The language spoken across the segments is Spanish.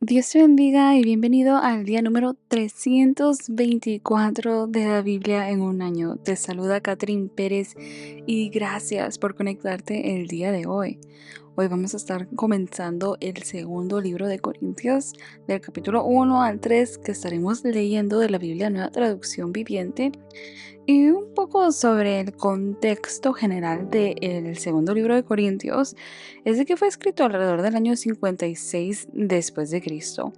Dios te bendiga y bienvenido al día número 324 de la Biblia en un año. Te saluda Catherine Pérez y gracias por conectarte el día de hoy. Hoy vamos a estar comenzando el segundo libro de Corintios, del capítulo 1 al 3, que estaremos leyendo de la Biblia Nueva Traducción Viviente. Y un poco sobre el contexto general del segundo libro de Corintios es de que fue escrito alrededor del año 56 después de Cristo,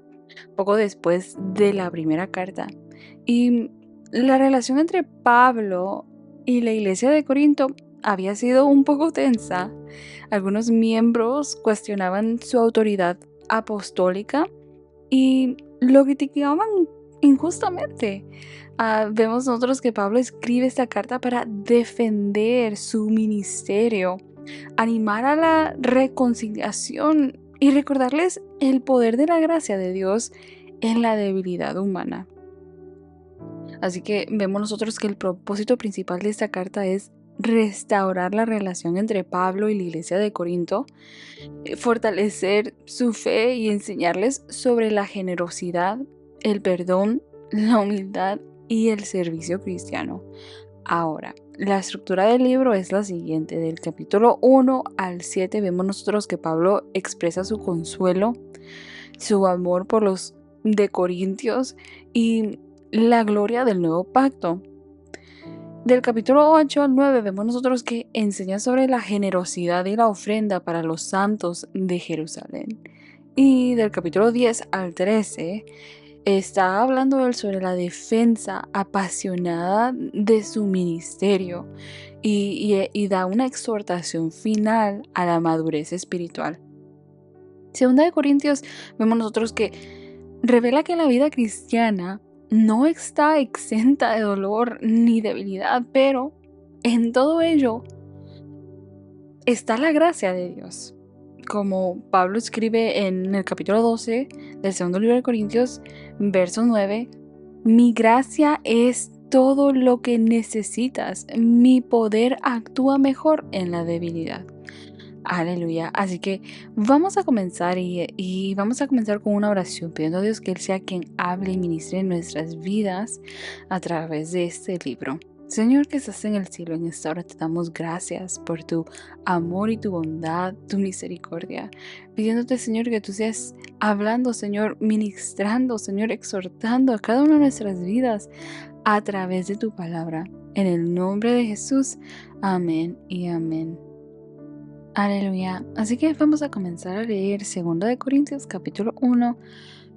poco después de la primera carta. Y la relación entre Pablo y la iglesia de Corinto había sido un poco tensa. Algunos miembros cuestionaban su autoridad apostólica y lo criticaban injustamente. Vemos nosotros que Pablo escribe esta carta para defender su ministerio, animar a la reconciliación y recordarles el poder de la gracia de Dios en la debilidad humana. Así que vemos nosotros que el propósito principal de esta carta es restaurar la relación entre Pablo y la iglesia de Corinto, fortalecer su fe y enseñarles sobre la generosidad, el perdón, la humildad y el servicio cristiano. Ahora, la estructura del libro es la siguiente. Del capítulo 1 al 7 vemos nosotros que Pablo expresa su consuelo, su amor por los de Corintios y la gloria del nuevo pacto. Del capítulo 8 al 9 vemos nosotros que enseña sobre la generosidad y la ofrenda para los santos de Jerusalén. Y del capítulo 10 al 13 está hablando él sobre la defensa apasionada de su ministerio y da una exhortación final a la madurez espiritual. Segunda de Corintios vemos nosotros que revela que la vida cristiana no está exenta de dolor ni debilidad, pero en todo ello está la gracia de Dios. Como Pablo escribe en el capítulo 12 del segundo libro de Corintios, verso 9, mi gracia es todo lo que necesitas, mi poder actúa mejor en la debilidad. Aleluya. Así que vamos a comenzar y vamos a comenzar con una oración, pidiendo a Dios que Él sea quien hable y ministre en nuestras vidas a través de este libro. Señor que estás en el cielo, en esta hora te damos gracias por tu amor y tu bondad, tu misericordia. Pidiéndote, Señor, que tú seas hablando, Señor, ministrando, Señor, exhortando a cada una de nuestras vidas a través de tu palabra. En el nombre de Jesús. Amén y amén. Aleluya. Así que vamos a comenzar a leer 2 de Corintios capítulo 1,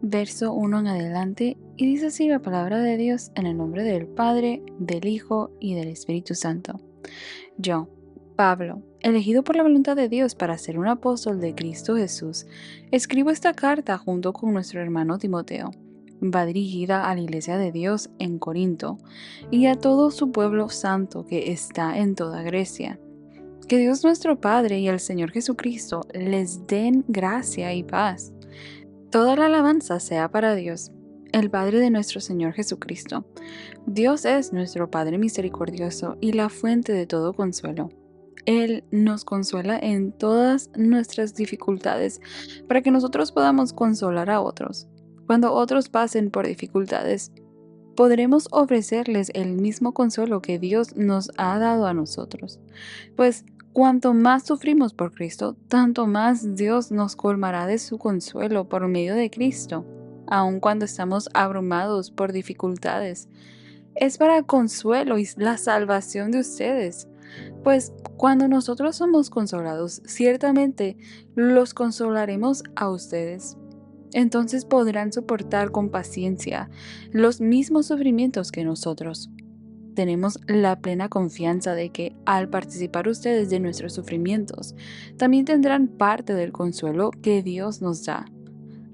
verso 1 en adelante, y dice así la palabra de Dios en el nombre del Padre, del Hijo y del Espíritu Santo. Yo, Pablo, elegido por la voluntad de Dios para ser un apóstol de Cristo Jesús, escribo esta carta junto con nuestro hermano Timoteo. Va dirigida a la iglesia de Dios en Corinto y a todo su pueblo santo que está en toda Grecia. Que Dios nuestro Padre y el Señor Jesucristo les den gracia y paz. Toda la alabanza sea para Dios, el Padre de nuestro Señor Jesucristo. Dios es nuestro Padre misericordioso y la fuente de todo consuelo. Él nos consuela en todas nuestras dificultades para que nosotros podamos consolar a otros. Cuando otros pasen por dificultades, podremos ofrecerles el mismo consuelo que Dios nos ha dado a nosotros. Pues cuanto más sufrimos por Cristo, tanto más Dios nos colmará de su consuelo por medio de Cristo, aun cuando estamos abrumados por dificultades. Es para consuelo y la salvación de ustedes. Pues cuando nosotros somos consolados, ciertamente los consolaremos a ustedes. Entonces podrán soportar con paciencia los mismos sufrimientos que nosotros. Tenemos la plena confianza de que al participar ustedes de nuestros sufrimientos, también tendrán parte del consuelo que Dios nos da.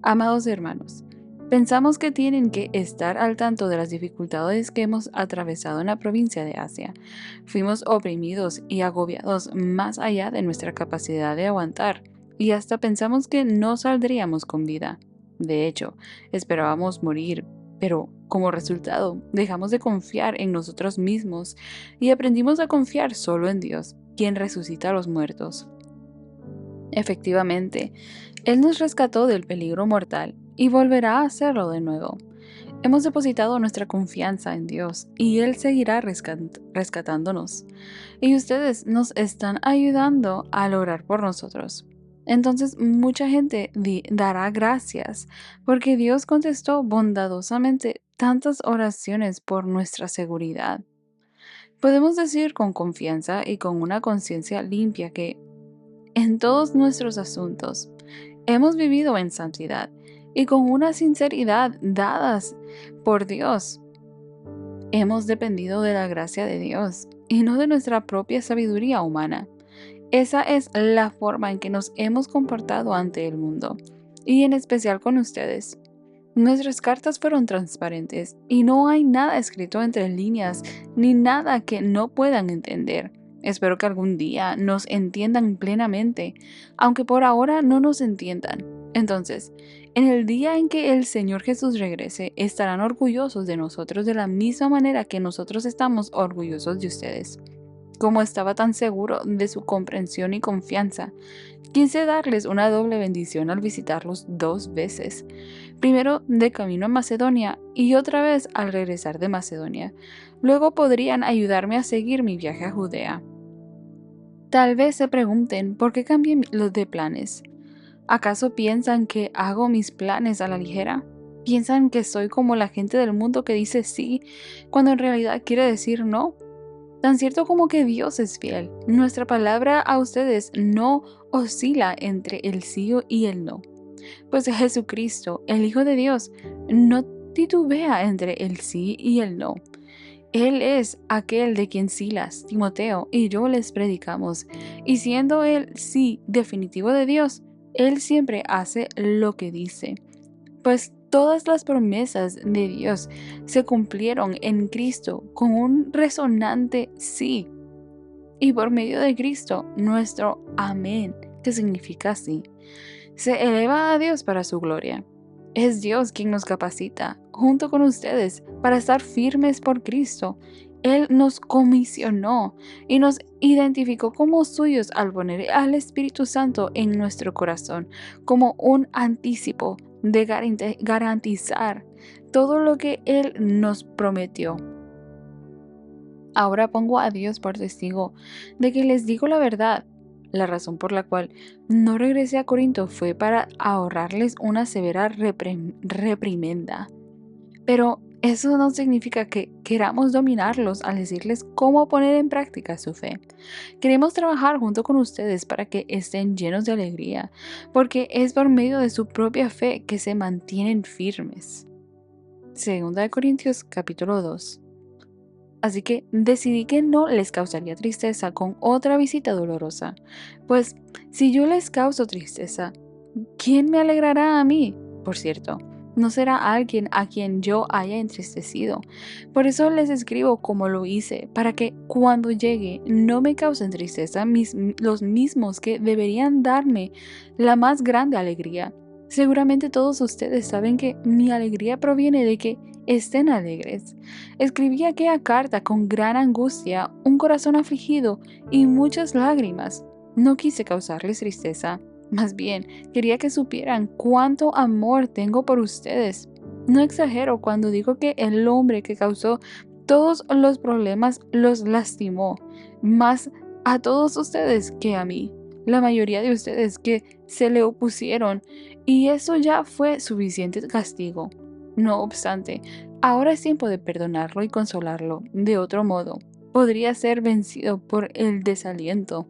Amados hermanos, pensamos que tienen que estar al tanto de las dificultades que hemos atravesado en la provincia de Asia. Fuimos oprimidos y agobiados más allá de nuestra capacidad de aguantar, y hasta pensamos que no saldríamos con vida. De hecho, esperábamos morir, pero como resultado dejamos de confiar en nosotros mismos y aprendimos a confiar solo en Dios, quien resucita a los muertos. Efectivamente, Él nos rescató del peligro mortal y volverá a hacerlo de nuevo. Hemos depositado nuestra confianza en Dios y Él seguirá rescatándonos. Y ustedes nos están ayudando a orar por nosotros. Entonces mucha gente dará gracias porque Dios contestó bondadosamente tantas oraciones por nuestra seguridad. Podemos decir con confianza y con una conciencia limpia que en todos nuestros asuntos hemos vivido en santidad y con una sinceridad dadas por Dios. Hemos dependido de la gracia de Dios y no de nuestra propia sabiduría humana. Esa es la forma en que nos hemos comportado ante el mundo, y en especial con ustedes. Nuestras cartas fueron transparentes y no hay nada escrito entre líneas ni nada que no puedan entender. Espero que algún día nos entiendan plenamente, aunque por ahora no nos entiendan. Entonces, en el día en que el Señor Jesús regrese, estarán orgullosos de nosotros de la misma manera que nosotros estamos orgullosos de ustedes. Como estaba tan seguro de su comprensión y confianza, quise darles una doble bendición al visitarlos 2 veces. Primero de camino a Macedonia y otra vez al regresar de Macedonia. Luego podrían ayudarme a seguir mi viaje a Judea. Tal vez se pregunten por qué cambié los de planes. ¿Acaso piensan que hago mis planes a la ligera? ¿Piensan que soy como la gente del mundo que dice sí cuando en realidad quiere decir no? Tan cierto como que Dios es fiel, nuestra palabra a ustedes no oscila entre el sí y el no. Pues Jesucristo, el Hijo de Dios, no titubea entre el sí y el no. Él es aquel de quien Silas, Timoteo y yo les predicamos, y siendo el sí definitivo de Dios, Él siempre hace lo que dice. Pues todas las promesas de Dios se cumplieron en Cristo con un resonante sí. Y por medio de Cristo, nuestro amén, que significa sí, se eleva a Dios para su gloria. Es Dios quien nos capacita, junto con ustedes, para estar firmes por Cristo. Él nos comisionó y nos identificó como suyos al poner al Espíritu Santo en nuestro corazón como un anticipo de garantizar todo lo que Él nos prometió. Ahora pongo a Dios por testigo de que les digo la verdad. La razón por la cual no regresé a Corinto fue para ahorrarles una severa reprimenda. Pero eso no significa que queramos dominarlos al decirles cómo poner en práctica su fe. Queremos trabajar junto con ustedes para que estén llenos de alegría, porque es por medio de su propia fe que se mantienen firmes. 2 Corintios capítulo 2. Así que decidí que no les causaría tristeza con otra visita dolorosa, pues si yo les causo tristeza, ¿quién me alegrará a mí? Por cierto, no será alguien a quien yo haya entristecido. Por eso les escribo como lo hice, para que cuando llegue no me causen tristeza los mismos que deberían darme la más grande alegría. Seguramente todos ustedes saben que mi alegría proviene de que estén alegres. Escribí aquella carta con gran angustia, un corazón afligido y muchas lágrimas. No quise causarles tristeza. Más bien, quería que supieran cuánto amor tengo por ustedes. No exagero cuando digo que el hombre que causó todos los problemas los lastimó, más a todos ustedes que a mí. La mayoría de ustedes que se le opusieron, y eso ya fue suficiente castigo. No obstante, ahora es tiempo de perdonarlo y consolarlo. De otro modo, podría ser vencido por el desaliento.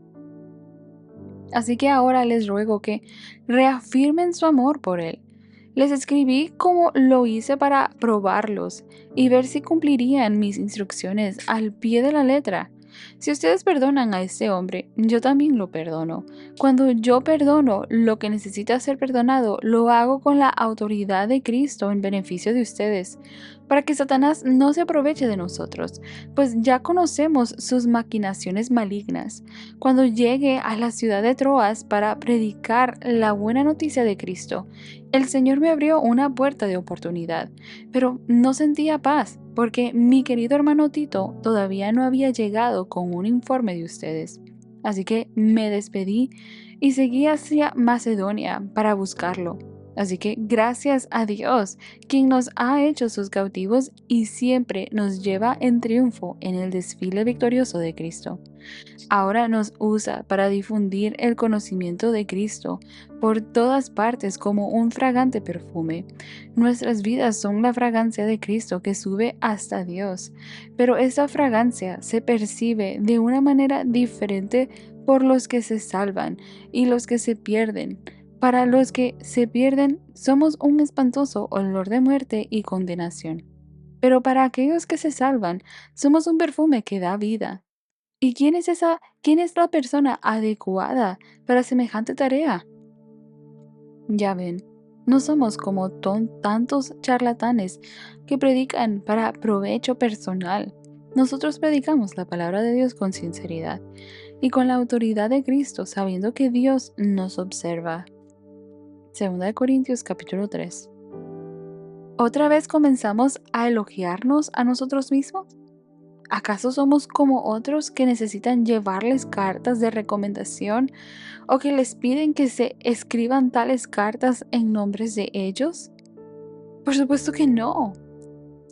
Así que ahora les ruego que reafirmen su amor por Él. Les escribí como lo hice para probarlos y ver si cumplirían mis instrucciones al pie de la letra. Si ustedes perdonan a este hombre, yo también lo perdono. Cuando yo perdono lo que necesita ser perdonado, lo hago con la autoridad de Cristo en beneficio de ustedes, para que Satanás no se aproveche de nosotros, pues ya conocemos sus maquinaciones malignas. Cuando llegue a la ciudad de Troas para predicar la buena noticia de Cristo, el Señor me abrió una puerta de oportunidad, pero no sentía paz, porque mi querido hermano Tito todavía no había llegado con un informe de ustedes. Así que me despedí y seguí hacia Macedonia para buscarlo. Así que gracias a Dios, quien nos ha hecho sus cautivos y siempre nos lleva en triunfo en el desfile victorioso de Cristo. Ahora nos usa para difundir el conocimiento de Cristo por todas partes como un fragante perfume. Nuestras vidas son la fragancia de Cristo que sube hasta Dios, pero esa fragancia se percibe de una manera diferente por los que se salvan y los que se pierden. Para los que se pierden, somos un espantoso olor de muerte y condenación. Pero para aquellos que se salvan, somos un perfume que da vida. ¿Y quién es la persona adecuada para semejante tarea? Ya ven, no somos como tantos charlatanes que predican para provecho personal. Nosotros predicamos la palabra de Dios con sinceridad y con la autoridad de Cristo, sabiendo que Dios nos observa. 2 Corintios capítulo 3. ¿Otra vez comenzamos a elogiarnos a nosotros mismos? ¿Acaso somos como otros que necesitan llevarles cartas de recomendación o que les piden que se escriban tales cartas en nombres de ellos? Por supuesto que no.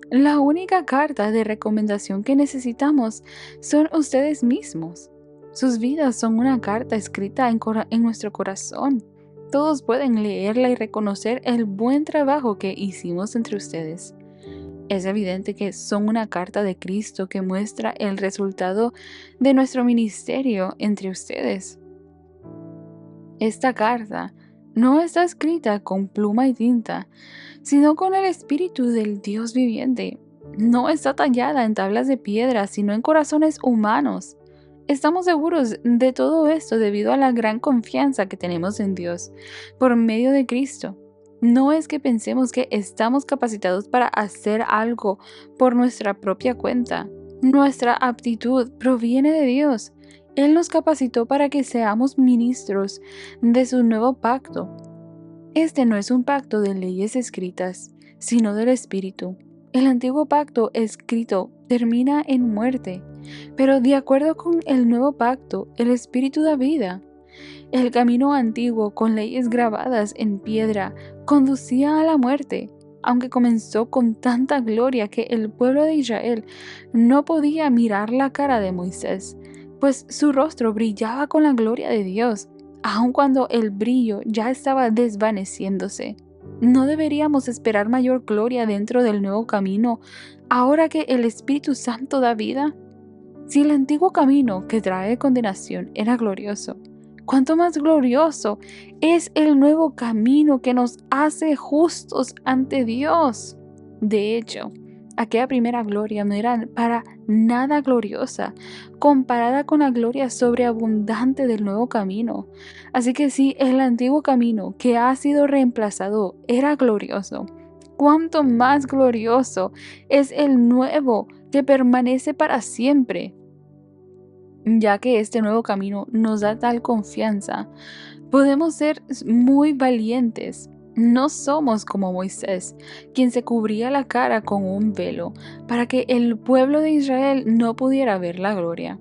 La única carta de recomendación que necesitamos son ustedes mismos. Sus vidas son una carta escrita en nuestro corazón. Todos pueden leerla y reconocer el buen trabajo que hicimos entre ustedes. Es evidente que son una carta de Cristo que muestra el resultado de nuestro ministerio entre ustedes. Esta carta no está escrita con pluma y tinta, sino con el Espíritu del Dios viviente. No está tallada en tablas de piedra, sino en corazones humanos. Estamos seguros de todo esto debido a la gran confianza que tenemos en Dios por medio de Cristo. No es que pensemos que estamos capacitados para hacer algo por nuestra propia cuenta. Nuestra aptitud proviene de Dios. Él nos capacitó para que seamos ministros de su nuevo pacto. Este no es un pacto de leyes escritas, sino del Espíritu. El antiguo pacto escrito termina en muerte, pero de acuerdo con el nuevo pacto, el Espíritu da vida. El camino antiguo, con leyes grabadas en piedra, conducía a la muerte, aunque comenzó con tanta gloria que el pueblo de Israel no podía mirar la cara de Moisés, pues su rostro brillaba con la gloria de Dios, aun cuando el brillo ya estaba desvaneciéndose. ¿No deberíamos esperar mayor gloria dentro del nuevo camino, ahora que el Espíritu Santo da vida? Si el antiguo camino que trae condenación era glorioso, ¿cuánto más glorioso es el nuevo camino que nos hace justos ante Dios? De hecho, aquella primera gloria no era para nada gloriosa comparada con la gloria sobreabundante del nuevo camino. Así que si el antiguo camino que ha sido reemplazado era glorioso, ¿cuánto más glorioso es el nuevo que permanece para siempre? Ya que este nuevo camino nos da tal confianza, podemos ser muy valientes. No somos como Moisés, quien se cubría la cara con un velo para que el pueblo de Israel no pudiera ver la gloria,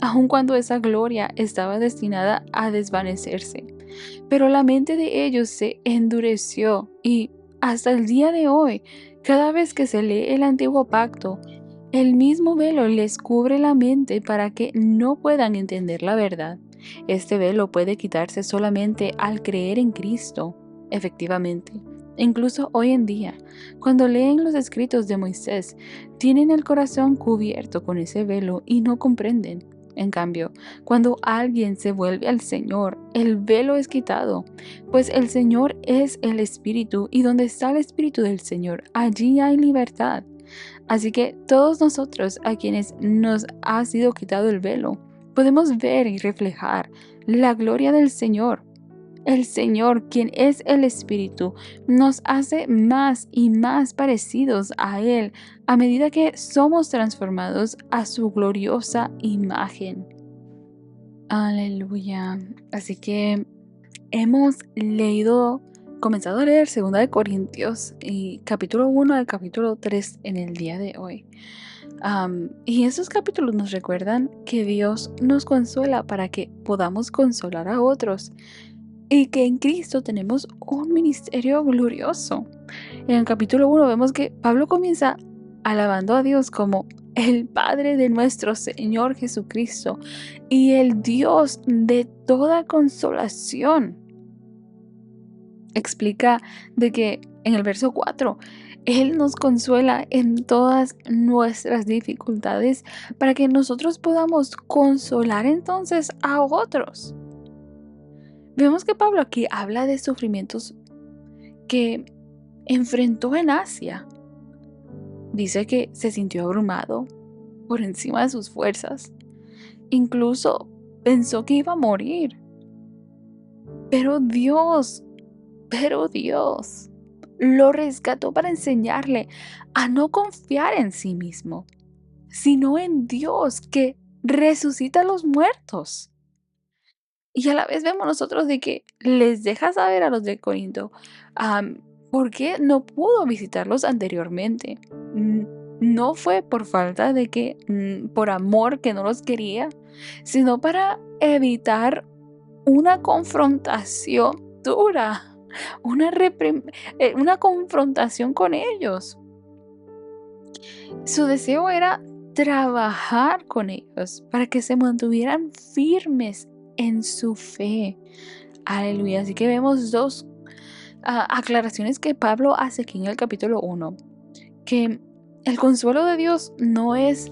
aun cuando esa gloria estaba destinada a desvanecerse. Pero la mente de ellos se endureció y hasta el día de hoy, cada vez que se lee el antiguo pacto, el mismo velo les cubre la mente para que no puedan entender la verdad. Este velo puede quitarse solamente al creer en Cristo. Efectivamente, incluso hoy en día, cuando leen los escritos de Moisés, tienen el corazón cubierto con ese velo y no comprenden. En cambio, cuando alguien se vuelve al Señor, el velo es quitado, pues el Señor es el Espíritu y donde está el Espíritu del Señor, allí hay libertad. Así que todos nosotros a quienes nos ha sido quitado el velo, podemos ver y reflejar la gloria del Señor. El Señor, quien es el Espíritu, nos hace más y más parecidos a Él a medida que somos transformados a su gloriosa imagen. Aleluya. Así que hemos comenzado a leer 2 Corintios y capítulo 1 al capítulo 3 en el día de hoy. Y estos capítulos nos recuerdan que Dios nos consuela para que podamos consolar a otros. y que en Cristo tenemos un ministerio glorioso. En el capítulo 1 vemos que Pablo comienza alabando a Dios como el Padre de nuestro Señor Jesucristo y el Dios de toda consolación. Explica de que en el verso 4, Él nos consuela en todas nuestras dificultades para que nosotros podamos consolar entonces a otros. Vemos que Pablo aquí habla de sufrimientos que enfrentó en Asia. Dice que se sintió abrumado por encima de sus fuerzas. Incluso pensó que iba a morir. Pero Dios lo rescató para enseñarle a no confiar en sí mismo, sino en Dios que resucita a los muertos. Y a la vez vemos nosotros de que les deja saber a los de Corinto por qué no pudo visitarlos anteriormente. No fue por falta de que, por amor que no los quería, sino para evitar una confrontación dura, una confrontación con ellos. Su deseo era trabajar con ellos para que se mantuvieran firmes en su fe. Aleluya. Así que vemos dos aclaraciones que Pablo hace aquí en el capítulo 1. Que el consuelo de Dios no es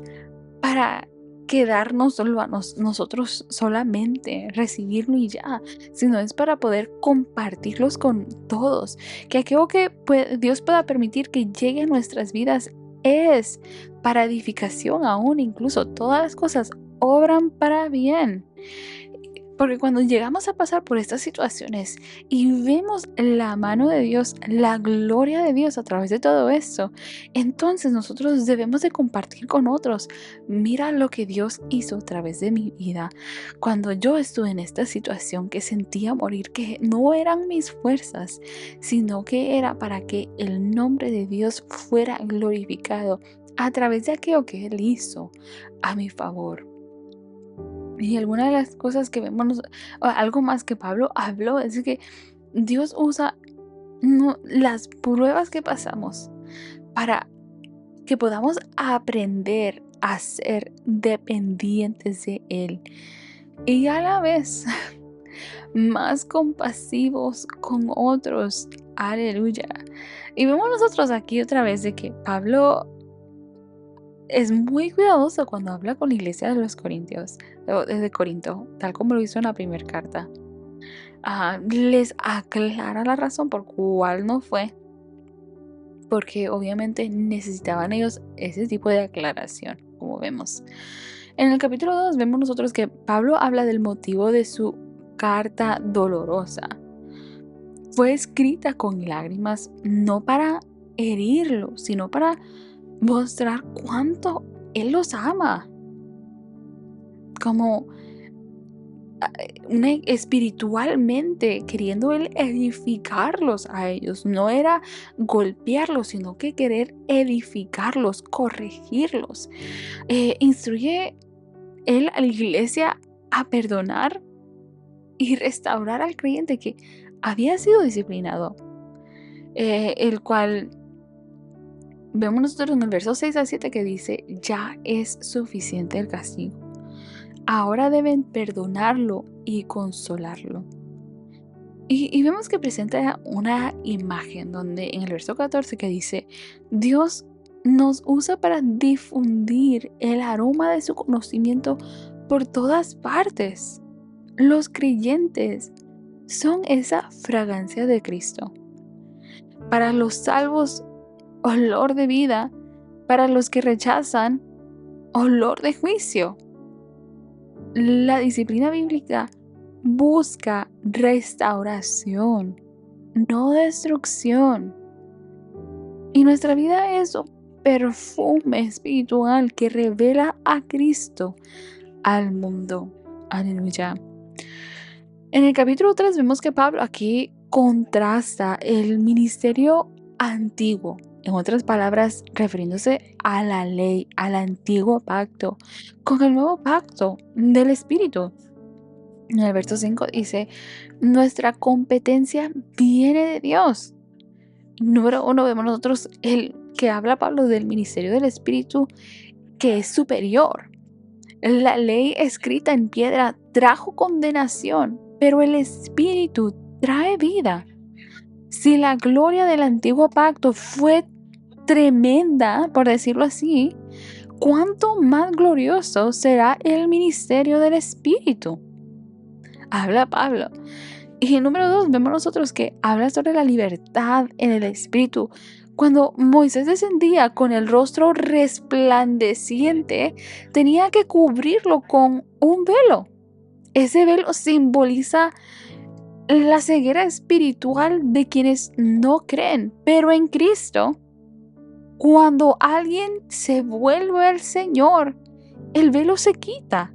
para quedarnos solo a nosotros solamente, recibirlo y ya, sino es para poder compartirlos con todos. Que aquello que Dios pueda permitir que llegue a nuestras vidas es para edificación aún, incluso todas las cosas obran para bien. Porque cuando llegamos a pasar por estas situaciones y vemos la mano de Dios, la gloria de Dios a través de todo esto, entonces nosotros debemos de compartir con otros. Mira lo que Dios hizo a través de mi vida. Cuando yo estuve en esta situación que sentía morir, que no eran mis fuerzas, sino que era para que el nombre de Dios fuera glorificado a través de aquello que Él hizo a mi favor. Y alguna de las cosas que vemos, algo más que Pablo habló, es que Dios usa las pruebas que pasamos para que podamos aprender a ser dependientes de Él y a la vez más compasivos con otros. Aleluya. Y vemos nosotros aquí otra vez de que Pablo es muy cuidadoso cuando habla con la iglesia de los Corintios, desde Corinto, tal como lo hizo en la primera carta. Les aclara la razón por cuál no fue, porque obviamente necesitaban ellos ese tipo de aclaración, como vemos. En el capítulo 2 vemos nosotros que Pablo habla del motivo de su carta dolorosa. Fue escrita con lágrimas, no para herirlo, sino para mostrar cuánto Él los ama. Como espiritualmente, queriendo Él edificarlos a ellos. No era golpearlos, sino que querer edificarlos, corregirlos. Instruye Él a la iglesia a perdonar y restaurar al creyente que había sido disciplinado. El cual vemos nosotros en el verso 6 al 7 que dice: ya es suficiente el castigo. Ahora deben perdonarlo y consolarlo. Y vemos que presenta una imagen donde en el verso 14 que dice: Dios nos usa para difundir el aroma de su conocimiento por todas partes. Los creyentes son esa fragancia de Cristo. Para los salvos, olor de vida; para los que rechazan, olor de juicio. La disciplina bíblica busca restauración, no destrucción. Y nuestra vida es un perfume espiritual que revela a Cristo al mundo. Aleluya. En el capítulo 3 vemos que Pablo aquí contrasta el ministerio antiguo, en otras palabras, refiriéndose a la ley, al antiguo pacto, con el nuevo pacto del Espíritu. En el verso 5 dice, nuestra competencia viene de Dios. Número 1, vemos nosotros el que habla Pablo del ministerio del Espíritu, que es superior. La ley escrita en piedra trajo condenación, pero el Espíritu trae vida. Si la gloria del antiguo pacto fue tremenda, por decirlo así, ¿cuánto más glorioso será el ministerio del Espíritu? Habla Pablo. Y número 2, vemos nosotros que habla sobre la libertad en el Espíritu. Cuando Moisés descendía con el rostro resplandeciente, tenía que cubrirlo con un velo. Ese velo simboliza la ceguera espiritual de quienes no creen, pero en Cristo, cuando alguien se vuelve al Señor, el velo se quita.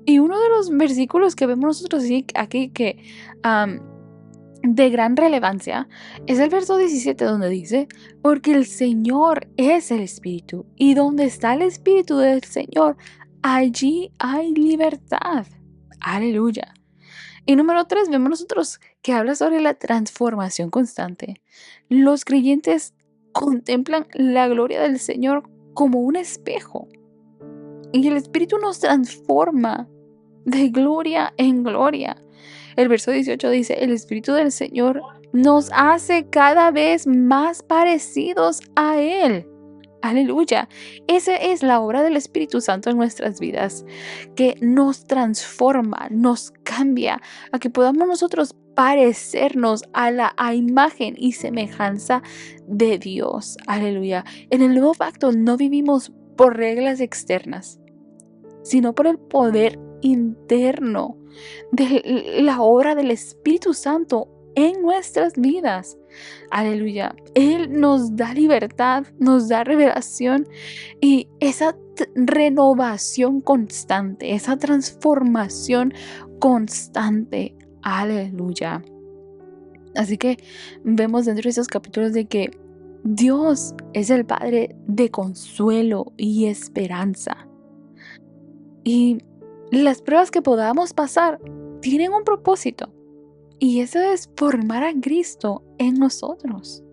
Y uno de los versículos que vemos nosotros aquí que de gran relevancia es el verso 17, donde dice, porque el Señor es el Espíritu, y donde está el Espíritu del Señor, allí hay libertad. Aleluya. Y número 3, vemos nosotros que habla sobre la transformación constante. Los creyentes contemplan la gloria del Señor como un espejo, y el Espíritu nos transforma de gloria en gloria. El verso 18 dice, el Espíritu del Señor nos hace cada vez más parecidos a Él. Aleluya. Esa es la obra del Espíritu Santo en nuestras vidas, que nos transforma, nos cambia, a que podamos nosotros parecernos a la imagen y semejanza de Dios. Aleluya. En el nuevo pacto no vivimos por reglas externas, sino por el poder interno de la obra del Espíritu Santo en nuestras vidas. Aleluya. Él nos da libertad, nos da revelación y esa renovación constante, esa transformación constante. Aleluya. Así que vemos dentro de esos capítulos de que Dios es el Padre de consuelo y esperanza. Y las pruebas que podamos pasar tienen un propósito. Y eso es formar a Cristo en nosotros.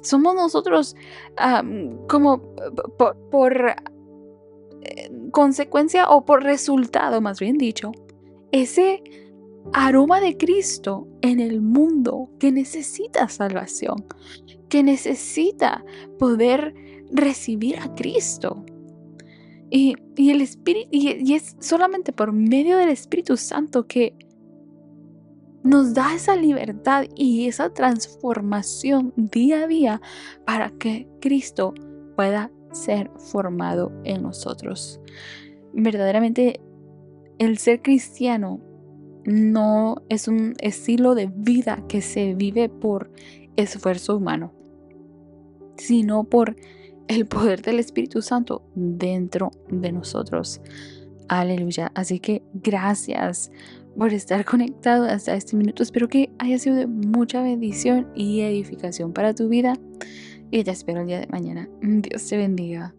Somos nosotros como por consecuencia o por resultado, más bien dicho, ese aroma de Cristo en el mundo que necesita salvación, que necesita poder recibir a Cristo. Y el Espíritu, y es solamente por medio del Espíritu Santo que nos da esa libertad y esa transformación día a día para que Cristo pueda ser formado en nosotros. Verdaderamente, el ser cristiano no es un estilo de vida que se vive por esfuerzo humano, sino por el poder del Espíritu Santo dentro de nosotros. Aleluya. Así que gracias por estar conectado hasta este minuto. Espero que haya sido de mucha bendición y edificación para tu vida. Y te espero el día de mañana. Dios te bendiga.